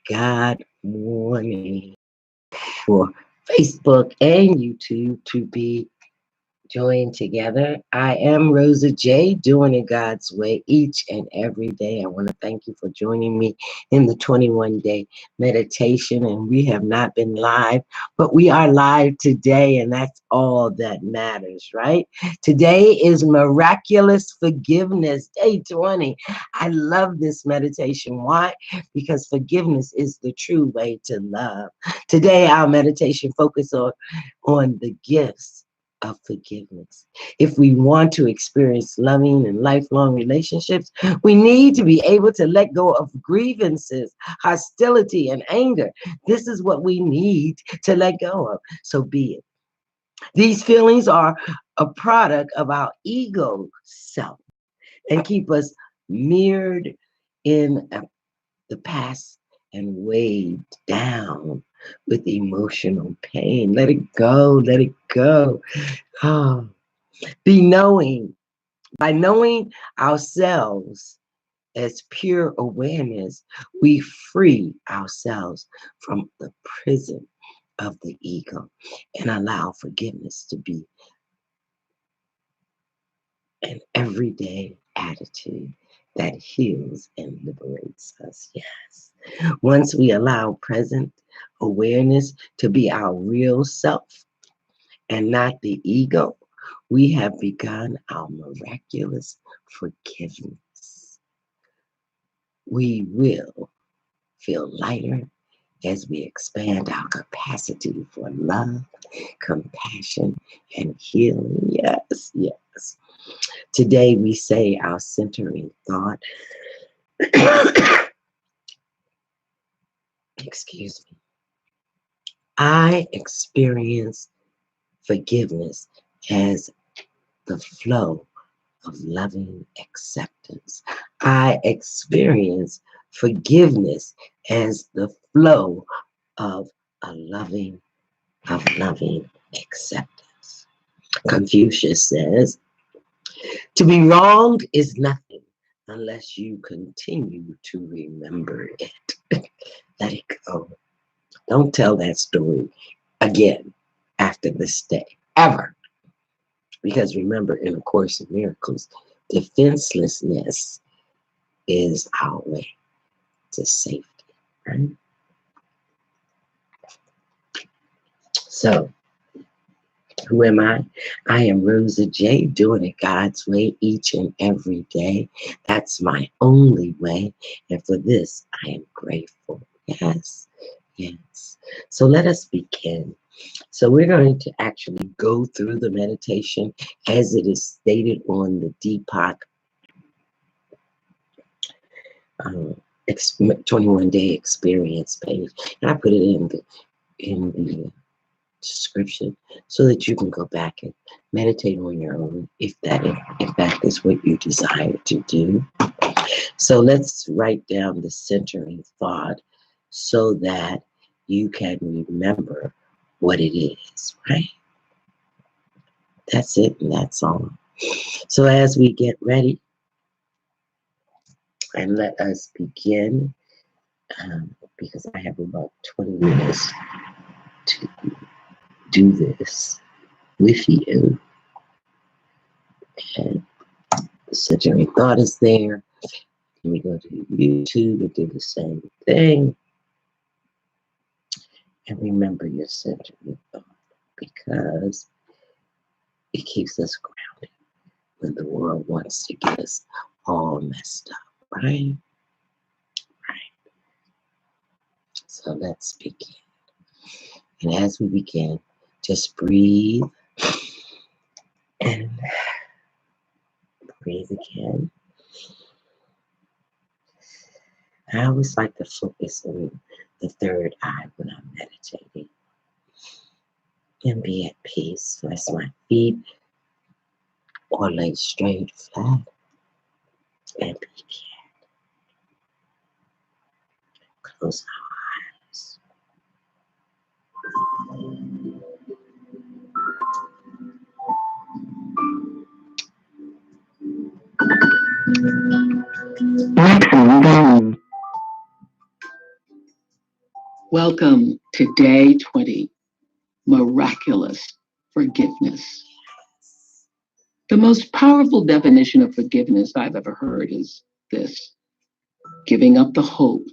God morning for Facebook and YouTube to be joined together. I am RosaJ, doing it God's way each and every day. I want to thank you for joining me in the 21-day meditation. And we have not been live, but we are live today, and that's all that matters, right? Today is Miraculous Forgiveness, day 20. I love this meditation. Why? Because forgiveness is the true way to love. Today, our meditation focuses on the gifts of forgiveness. If we want to experience loving and lifelong relationships, we need to be able to let go of grievances, hostility, and anger. This is what we need to let go of. So be it. These feelings are a product of our ego self and keep us mired in the past and weighed down with emotional pain. Let it go. Let it go. Oh, by knowing ourselves as pure awareness, we free ourselves from the prison of the ego and allow forgiveness to be an everyday attitude that heals and liberates us. Yes. Once we allow present awareness to be our real self and not the ego, we have begun our miraculous forgiveness. We will feel lighter as we expand our capacity for love, compassion, and healing. Yes, yes. Today we say our centering thought. Excuse me. I experience forgiveness as the flow of loving acceptance. I experience forgiveness as the flow of loving acceptance. Confucius says, to be wronged is nothing unless you continue to remember it. Let it go. Don't tell that story again after this day, ever. Because remember, in A Course in Miracles, defenselessness is our way to safety, right? So, who am I? I am RosaJ, doing it God's way each and every day. That's my only way. And for this, I am grateful. Yes, yes. So let us begin. So we're going to actually go through the meditation as it is stated on the Deepak 21-day experience page. And I put it in the description so that you can go back and meditate on your own if that is what you desire to do. So let's write down the centering thought so that you can remember what it is, right? That's it, and that's all. So as we get ready, and let us begin, because I have about 20 minutes to do this with you. And the centering thought is there. Let me go to YouTube and do the same thing. And remember your centering thought, because it keeps us grounded when the world wants to get us all messed up, right? Right. So let's begin. And as we begin, just breathe and breathe again. I always like to focus on the third eye when I'm meditating. And be at peace. Rest my feet or lay straight, flat, and begin. Close our eyes. Exhale down. Welcome to day 20, Miraculous Forgiveness. The most powerful definition of forgiveness I've ever heard is this: giving up the hope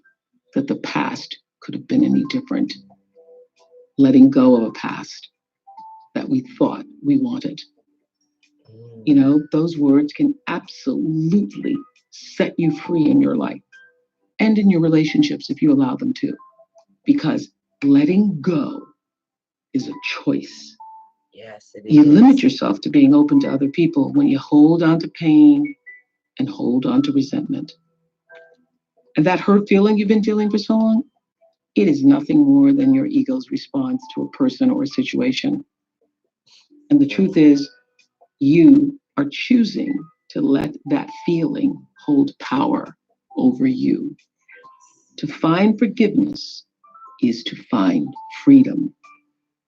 that the past could have been any different, letting go of a past that we thought we wanted. You know, those words can absolutely set you free in your life and in your relationships if you allow them to, because letting go is a choice. Yes, it You is. limit yourself to being open to other people when you hold on to pain and hold on to resentment. And that hurt feeling you've been feeling for so long, it is nothing more than your ego's response to a person or a situation. And the truth is, you are choosing to let that feeling hold power over you. To find forgiveness is to find freedom.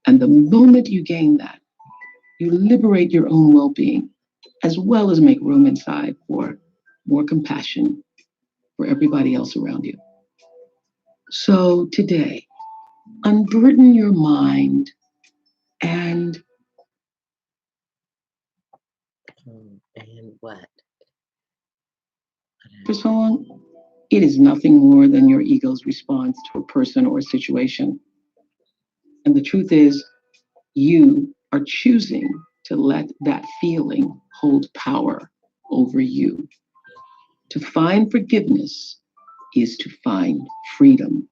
And the moment you gain that, you liberate your own well being, as well as make room inside for more compassion for everybody else around you. So today, unburden your mind and what? for so long, it is nothing more than your ego's response to a person or a situation. And the truth is, you are choosing to let that feeling hold power over you. To find forgiveness is to find freedom.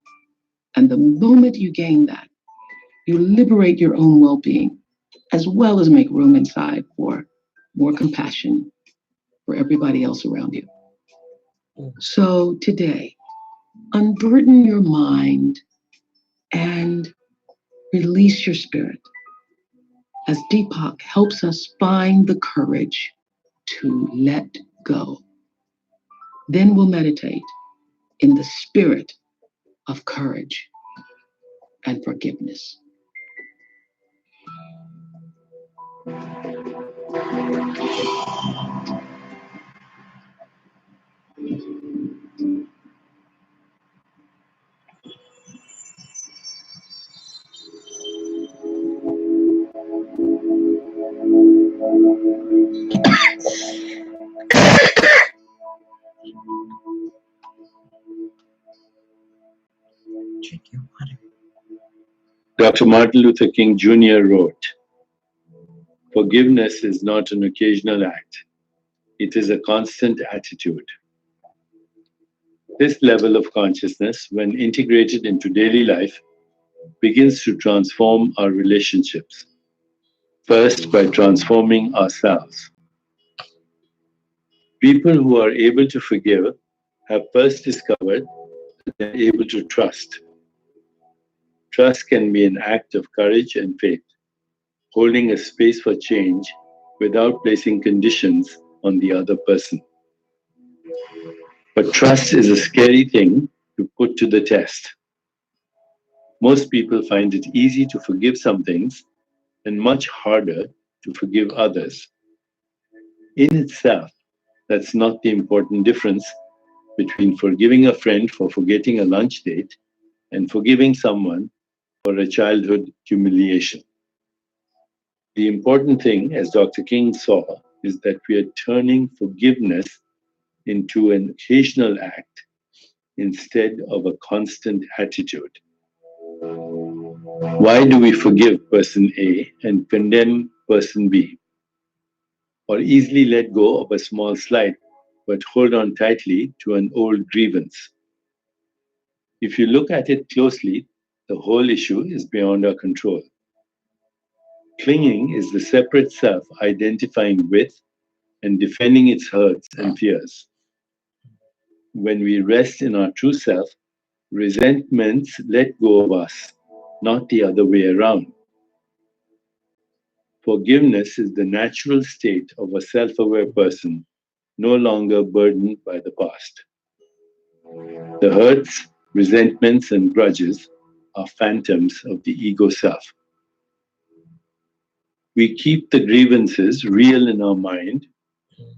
And the moment you gain that, you liberate your own well being, as well as make room inside for more compassion for everybody else around you. So today, unburden your mind and release your spirit as Deepak helps us find the courage to let go. Then we'll meditate in the spirit of courage and forgiveness. Drink your water. Dr. Martin Luther King Jr. wrote, "Forgiveness is not an occasional act, it is a constant attitude." This level of consciousness, when integrated into daily life, begins to transform our relationships, first by transforming ourselves. People who are able to forgive have first discovered that they are able to trust. Trust can be an act of courage and faith, holding a space for change without placing conditions on the other person. But trust is a scary thing to put to the test. Most people find it easy to forgive some things and much harder to forgive others. In itself, that's not the important difference between forgiving a friend for forgetting a lunch date and forgiving someone for a childhood humiliation. The important thing, as Dr. King saw, is that we are turning forgiveness into an occasional act instead of a constant attitude. Why do we forgive person A and condemn person B? Or easily let go of a small slight but hold on tightly to an old grievance? If you look at it closely, the whole issue is beyond our control. Clinging is the separate self identifying with and defending its hurts and fears. When we rest in our true self, resentments let go of us, not the other way around. Forgiveness is the natural state of a self-aware person, no longer burdened by the past. The hurts, resentments, and grudges are phantoms of the ego self. We keep the grievances real in our mind,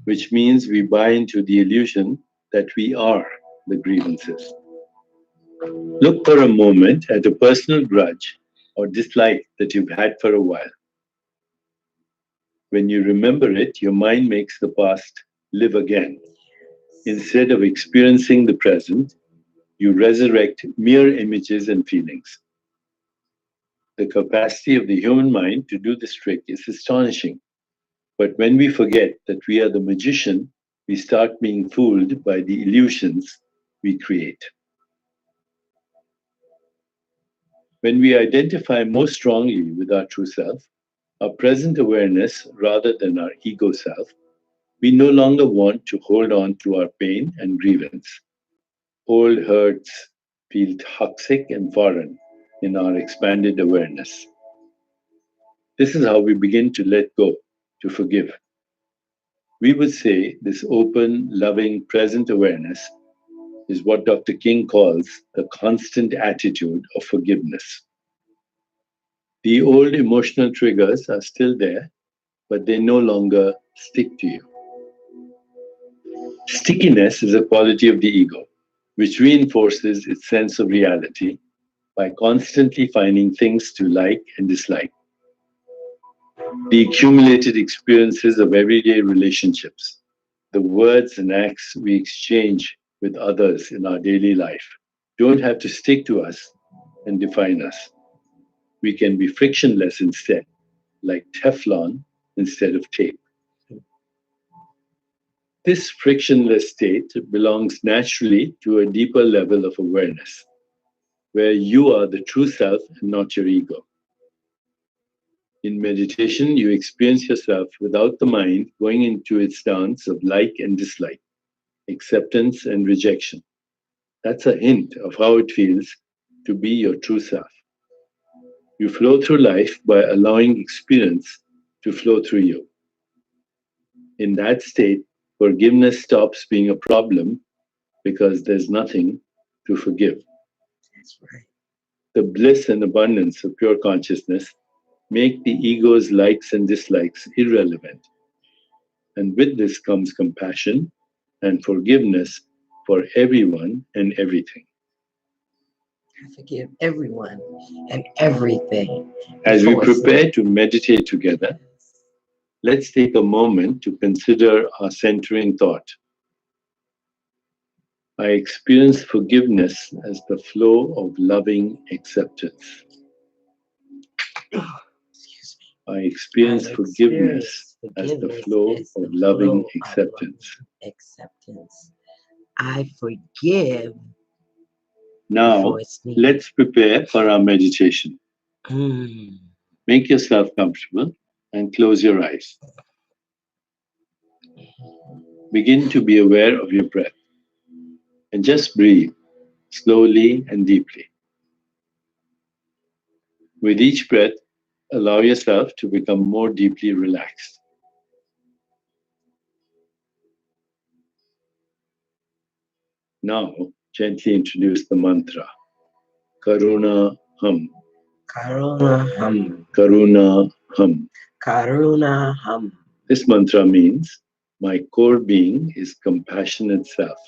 which means we buy into the illusion that we are the grievances. Look for a moment at a personal grudge or dislike that you've had for a while. When you remember it, your mind makes the past live again. Instead of experiencing the present, you resurrect mere images and feelings. The capacity of the human mind to do this trick is astonishing. But when we forget that we are the magician, we start being fooled by the illusions we create. When we identify more strongly with our true self, our present awareness rather than our ego self, we no longer want to hold on to our pain and grievance. Old hurts feel toxic and foreign in our expanded awareness. This is how we begin to let go, to forgive. We would say this open, loving, present awareness is what Dr. King calls the constant attitude of forgiveness. The old emotional triggers are still there, but they no longer stick to you. Stickiness is a quality of the ego, which reinforces its sense of reality by constantly finding things to like and dislike. The accumulated experiences of everyday relationships, the words and acts we exchange with others in our daily life, don't have to stick to us and define us. We can be frictionless instead, like Teflon instead of tape. This frictionless state belongs naturally to a deeper level of awareness, where you are the true self and not your ego. In meditation, you experience yourself without the mind going into its dance of like and dislike, acceptance and rejection. That's a hint of how it feels to be your true self. You flow through life by allowing experience to flow through you. In that state, forgiveness stops being a problem because there's nothing to forgive. That's right. The bliss and abundance of pure consciousness make the ego's likes and dislikes irrelevant. And with this comes compassion and forgiveness for everyone and everything. I forgive everyone and everything. As we before it's prepare to meditate together, let's take a moment to consider our centering thought. I experience forgiveness as the flow of loving acceptance. Excuse me. I experience forgiveness as the flow as of the loving flow of acceptance. loving acceptance. I forgive Now, before it's needed. let's prepare for our meditation. Mm. Make yourself comfortable and close your eyes. Begin to be aware of your breath and just breathe slowly and deeply. With each breath, allow yourself to become more deeply relaxed. Now, gently introduce the mantra Karuna Hum. Karuna Hum. Karuna Hum. Karuna Hum. This mantra means my core being is compassion itself.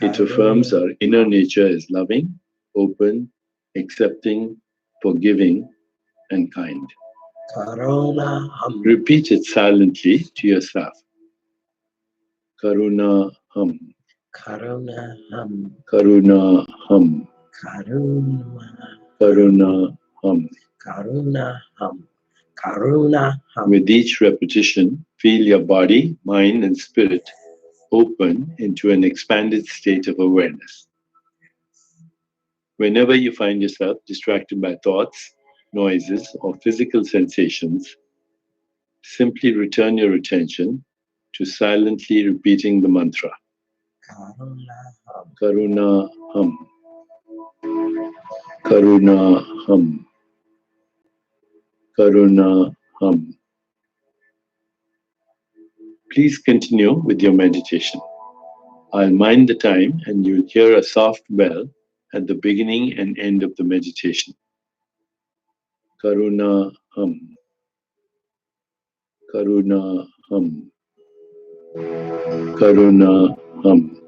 It affirms our inner nature is loving, open, accepting, forgiving, and kind. Karuna Hum. Repeat it silently to yourself. Karuna Hum. Karuna Hum. Karuna Hum. Karuna. Karuna Hum. Karuna Hum. Karuna Hum. With each repetition, feel your body, mind, and spirit open into an expanded state of awareness. Whenever you find yourself distracted by thoughts, noises, or physical sensations, simply return your attention to silently repeating the mantra. Karuna Hum. Karuna Hum. Karuna Hum. Karuna Hum. Please continue with your meditation. I'll mind the time and you'll hear a soft bell at the beginning and end of the meditation. Karuna Hum. Karuna Hum. Karuna Hum.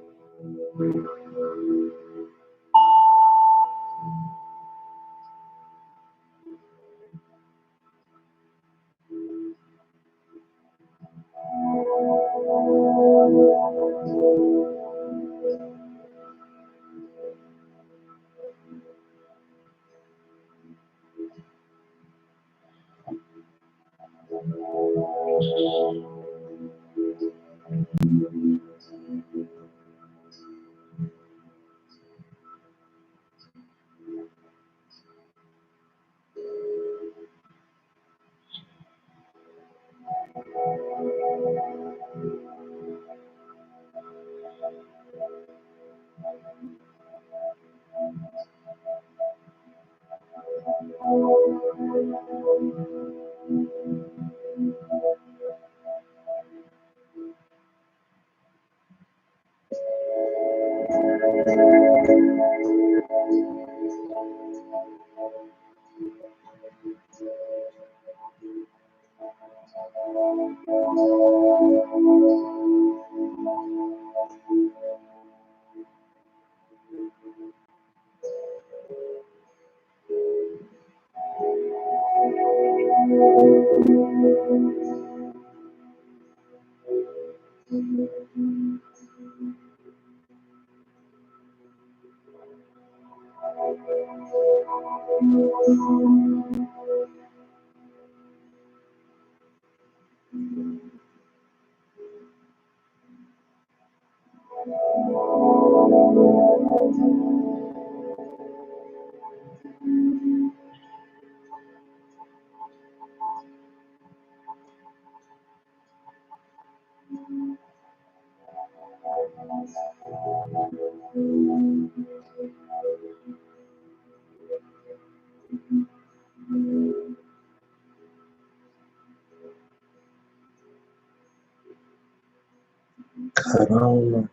Corona.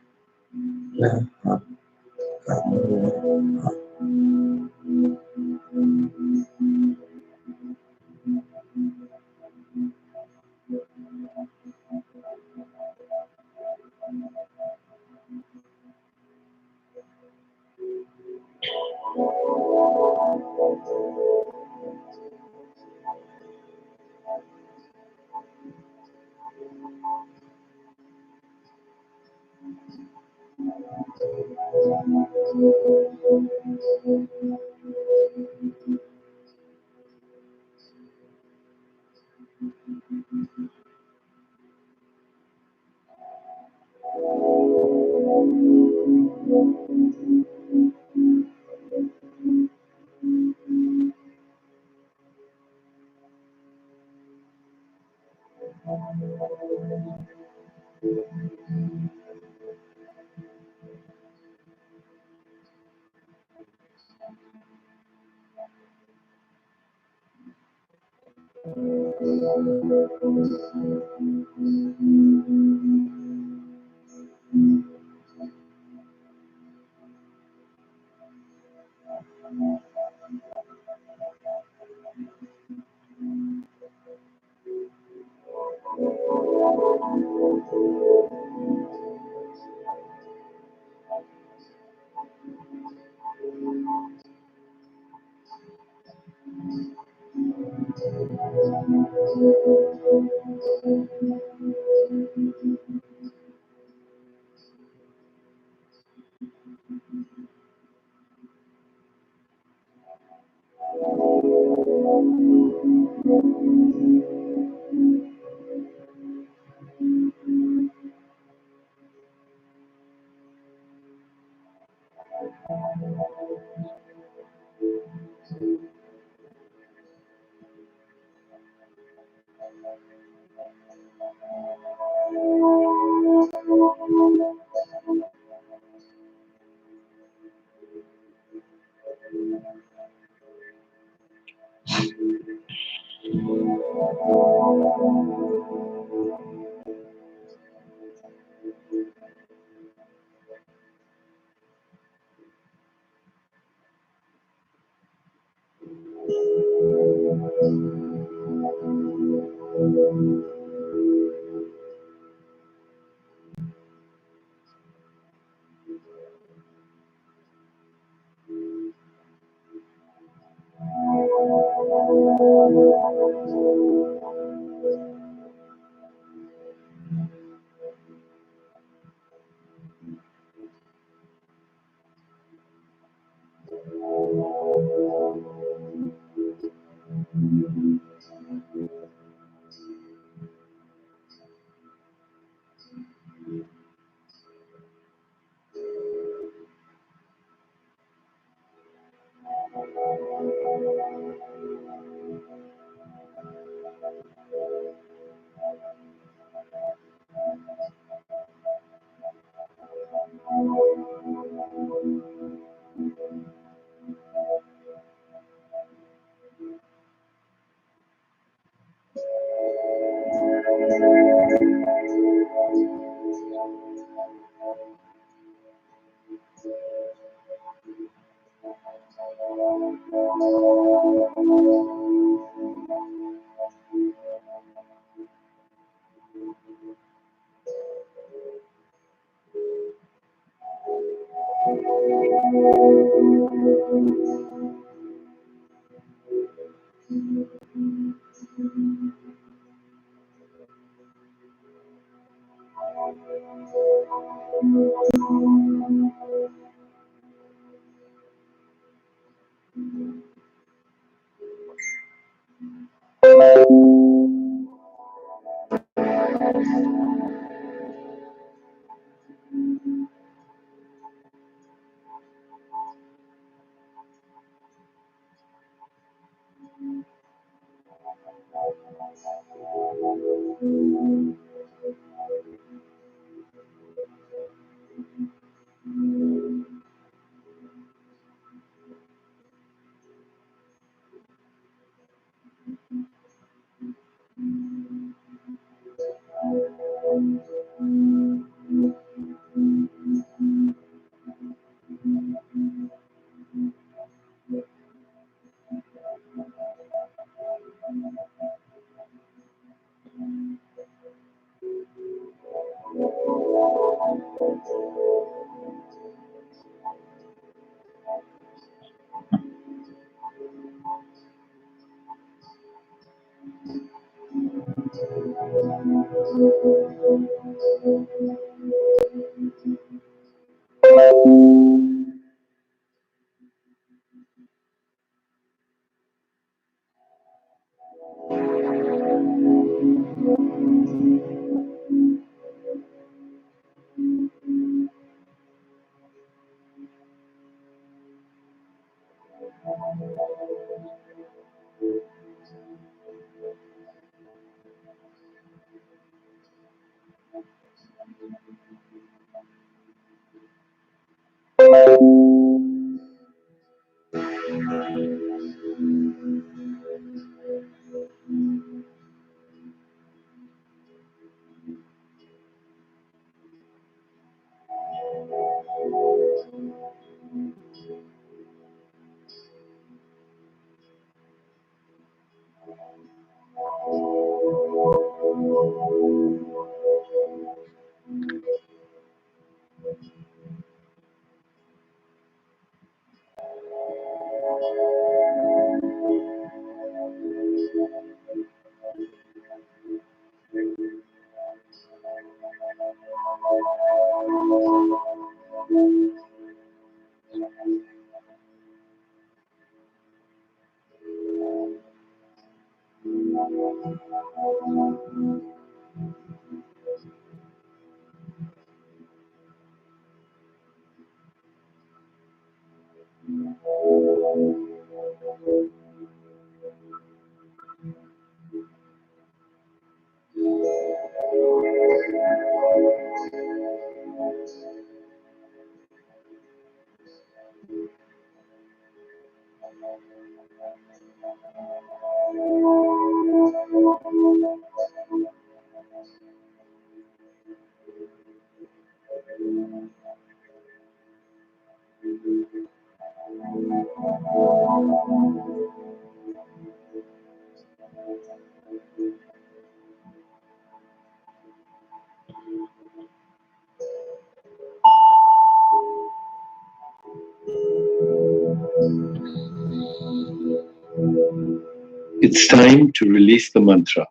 It's time to release the mantra.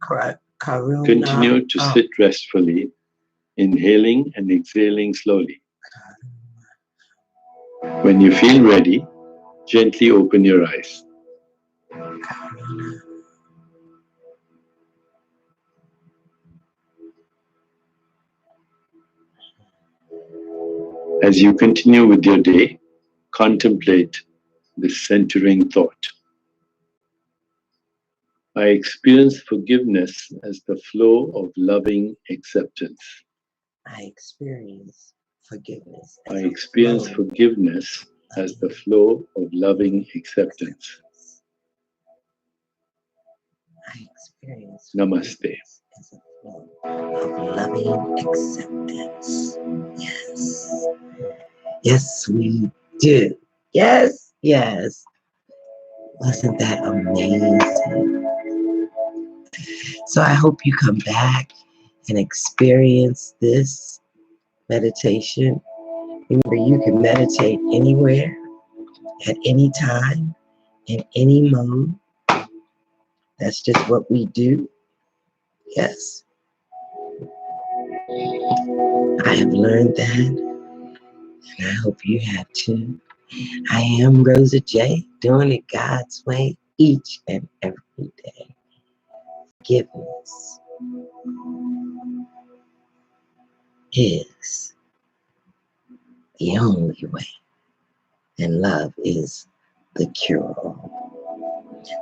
Karuna. Continue to sit restfully, inhaling and exhaling slowly. When you feel ready, gently open your eyes. As you continue with your day, contemplate the centering thought. I experience forgiveness as the flow of loving acceptance. I experience forgiveness I as a experience flow forgiveness of as the flow of loving acceptance. acceptance. I experience Namaste. forgiveness as a flow of loving acceptance. Yes. Yes, we do. Yes, yes. Wasn't that amazing? So I hope you come back and experience this meditation. Remember, you can meditate anywhere, at any time, in any mode. That's just what we do. Yes, I have learned that, and I hope you have too. I am RosaJ, doing it God's way each and every day. Forgiveness is the only way, and love is the cure-all.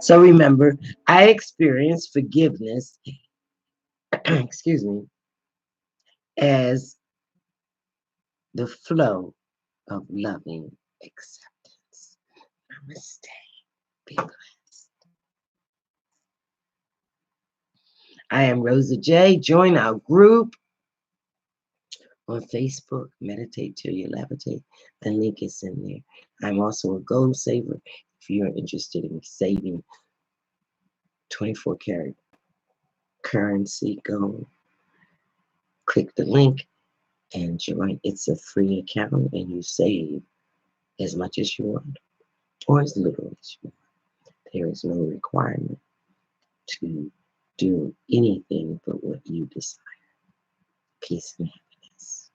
So remember, I experience forgiveness, excuse me, as the flow of loving acceptance. Namaste. Be blessed. I am RosaJ. Join our group on Facebook, Meditate Till You Levitate. The link is in there. I'm also a goal saver. If you're interested in saving 24 karat currency gold, click the link and join. It's a free account and you save as much as you want or as little as you want. There is no requirement to do anything but what you desire. Peace and happiness.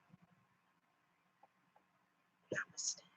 Namaste.